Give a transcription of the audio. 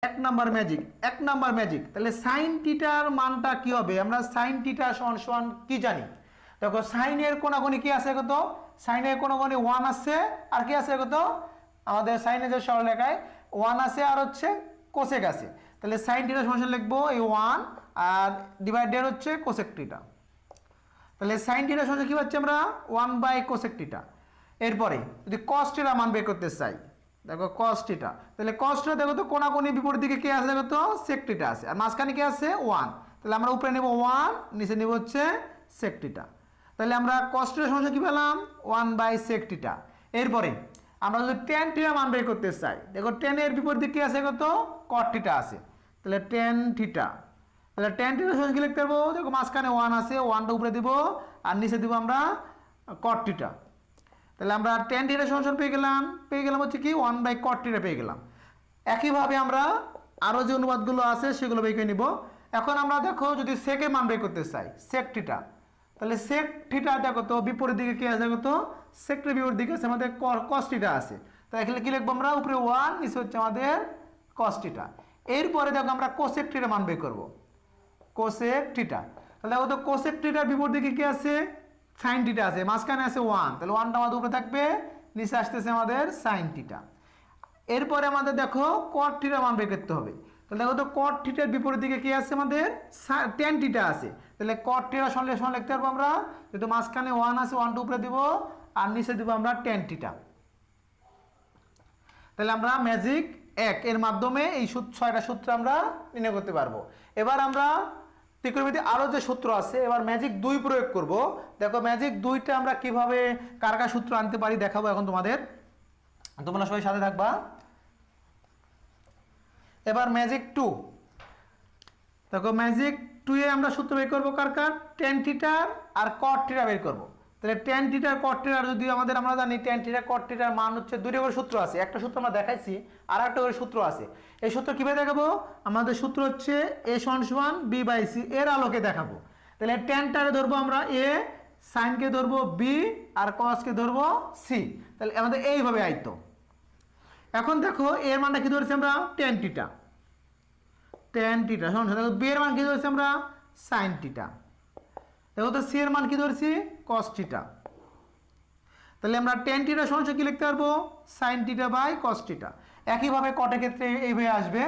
এক number magic, এক number magic. তাহলে সাইন থিটার মানটা কি হবে? আমরা সাইন থিটা সমান সমান কি জানি? দেখো সাইনের কোনাকুনি কি আছে কত? সাইনের কোনাকুনি 1 আছে, আর কি আছে কত? আমাদের সাইনের যে সরলরেখায় 1 আছে আর হচ্ছে কোসেক আছে। তাহলে সাইন থিটা সমান লিখবো এই 1 আর ডিভাইডেড হচ্ছে কোসেক থিটা। তাহলে সাইন থিটা সমান কি পাচ্ছি আমরা? 1/কোসেক থিটা। এরপরে যদি cos থিটা মান বের করতে চাই, দেখো cos থিটা, তাহলে cos থিটা দেখো তো কোনাকুনি বিপরীত দিকে কি আছে? দেখো তো sec থিটা আছে, আর মাঝখানে কি আছে? 1। তাহলে আমরা উপরে নেব 1, নিচে নেব হচ্ছে sec থিটা। তাহলে আমরা cos থিটা সমান কি পেলাম? 1/sec theta. এরপরে আমরা যদি tan থিটা মান বের করতে চাই, দেখো tan এর বিপরীত দিকে কি আছে? কত? cot থিটা আছে। তাহলে tan থিটা, তাহলে tan থিটা সমান কি লিখতে পারবো? দেখো মাঝখানে 1 আছে, 1টা উপরে দিব আর নিচে দিব আমরা cot থিটা। তাহলে আমরা tan থিটা সমান পেয়ে গেলাম হচ্ছে কি 1/cot থিটা পেয়ে গেলাম। একইভাবে আমরা আরো যে অনুপাতগুলো আছে সেগুলো বের করে নিব। এখন আমরা দেখো যদি sec এর মান বের করতে চাই, sec থিটা, তাহলে sec থিটা দেখো তো বিপরীত দিকে কি আছে? দেখো তো sec এর বিপরীত দিকে আছে আমাদের cos থিটা আছে। তাহলে এখানে কি লিখবো আমরা? উপরে 1, নিচে হচ্ছে আমাদের cos থিটা। এরপরে দেখো আমরা cosec থিটা মান বের করব, cosec থিটা। তাহলে দেখো তো cosec থিটার বিপরীত দিকে কি আছে? sin থিটা আছে, মাঝখানে আছে 1, তাহলে 1টা আমাদের উপরে থাকবে, নিচে আসতেছে আমাদের sin থিটা। এরপরে আমাদের দেখো cot থিটার মান বের করতে হবে। তাহলে দেখো তো cot থিটার বিপরীত দিকে কি আছে? আমাদের tan থিটা আছে। তাহলে cot থিটা সমান লিখতে পারবো আমরা, যেহেতু মাঝখানে 1 আছে, 1টা উপরে দিব আর নিচে দিব আমরা tan থিটা। তাহলে আমরা ম্যাজিক 1 এর মাধ্যমে এই 6টা সূত্র আমরা নির্ণয় করতে পারবো। এবার আমরা ত্রিকোণমিতি আরো যে সূত্র আছে, এবার ম্যাজিক 2 প্রয়োগ করব। দেখো ম্যাজিক 2টা আমরা কিভাবে কার কার সূত্র আনতে পারি দেখাবো এখন তোমাদের, তোমরা সবাই সাথে থাকবা। এবার ম্যাজিক 2, দেখো ম্যাজিক 2 এ আমরা সূত্র বের করব কার কার? tan থিটা আর cot থিটা বের করব। তাহলে tan থিটা আর cot থিটা যদি আমরা জানি tan থিটা cot থিটার মান হচ্ছে দুইটা করে সূত্র আছে, একটা সূত্র আমরা দেখাইছি আর একটা করে সূত্র আছে। এই সূত্র কিভাবে দেখাবো? আমাদের সূত্র হচ্ছে a সমান b/c, এর আলোকে দেখাবো। তাহলে tan টারে ধরবো আমরা a, sin কে ধরবো b আর cos কে ধরবো c। তাহলে আমাদের এইভাবে আইতো। এখন দেখো এর মানটা কি ধরেছি আমরা? tan থিটা, tan থিটা সমান দেখো b এর মান কি ধরেছি আমরা? sin theta. দেখো তো c এর মান কি ধরেছি? cos theta. তাহলে আমরা tan থিটা সমান কি লিখতে পারবো? sin থিটা/cos theta. একইভাবে cot এর ক্ষেত্রে এইভাবে আসবে।